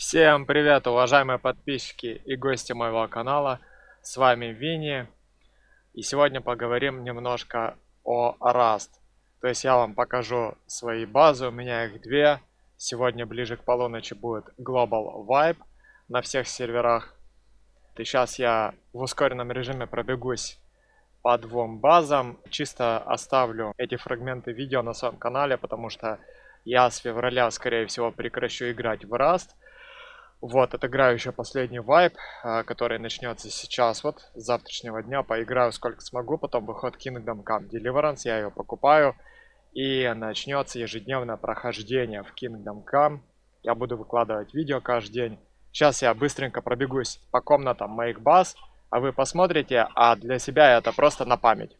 Всем привет, уважаемые подписчики и гости моего канала. С вами Винни. И сегодня поговорим немножко о Rust. То есть я вам покажу свои базы, у меня их две. Сегодня ближе к полуночи будет Global Vibe на всех серверах. И сейчас я в ускоренном режиме пробегусь по двум базам. Чисто оставлю эти фрагменты видео на своем канале, потому что я с февраля, скорее всего, прекращу играть в Rust. Вот, отыграю еще последний вайп, который начнется сейчас, вот, с завтрашнего дня. Поиграю сколько смогу, потом выход Kingdom Come Deliverance, я ее покупаю. И начнется ежедневное прохождение в Kingdom Come. Я буду выкладывать видео каждый день. Сейчас я быстренько пробегусь по комнатам моих баз, а вы посмотрите, а для себя это просто на память.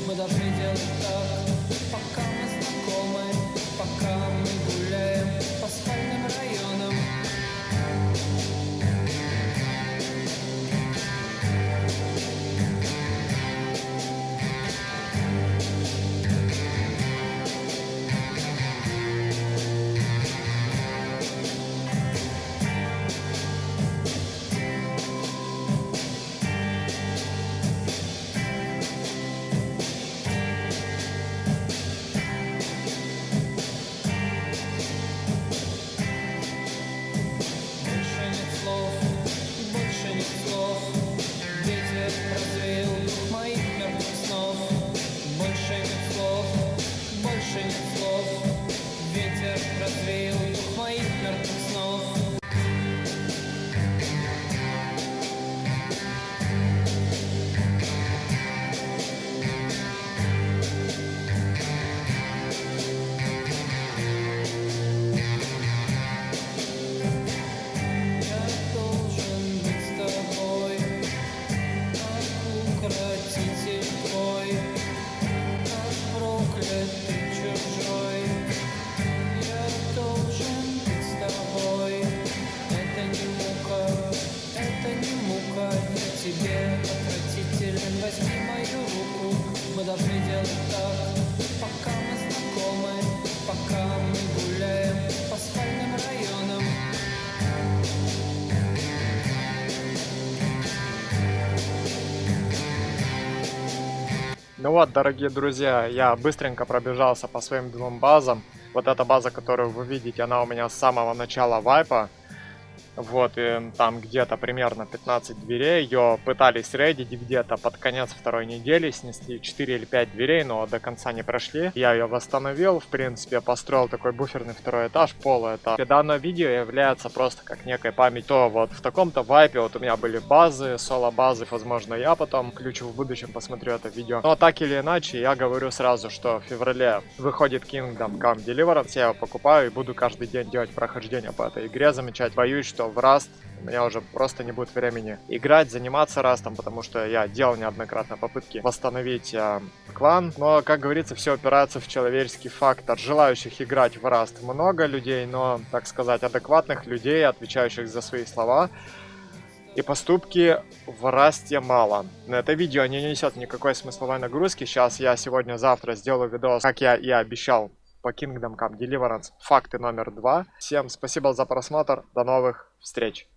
Мы должны делать так, пока мы знакомы, пока мы гуляем по спальным районам. Мы должны делать так, пока мы знакомы, пока мы гуляем по спальным районам. Ну вот, дорогие друзья, я быстренько пробежался по своим двум базам. Вот эта база, которую вы видите, она у меня с самого начала вайпа. Вот, и там где-то примерно 15 дверей. Ее пытались рейдить где-то под конец второй недели. Снесли 4 или 5 дверей, но до конца не прошли. Я ее восстановил, в принципе, построил такой буферный второй этаж, полуэтаж. И данное видео является просто как некой память. То вот в таком-то вайпе вот у меня были базы, соло-базы. Возможно, я потом включу в будущем, посмотрю это видео. Но так или иначе, я говорю сразу, что в феврале выходит Kingdom Come Deliverance. Я его покупаю и буду каждый день делать прохождение по этой игре, замечать. Боюсь, что в Rust у меня уже просто не будет времени играть, заниматься Rust'ом, потому что я делал неоднократно попытки восстановить клан. Но, как говорится, все опирается в человеческий фактор. Желающих играть в Rust много людей, но, так сказать, адекватных людей, отвечающих за свои слова и поступки, в Rust'е мало. Но это видео не несет никакой смысловой нагрузки. Сейчас я сегодня-завтра сделаю видос, как я и обещал, по Kingdom Come Deliverance. Факты номер 2. Всем спасибо за просмотр. До новых встреч.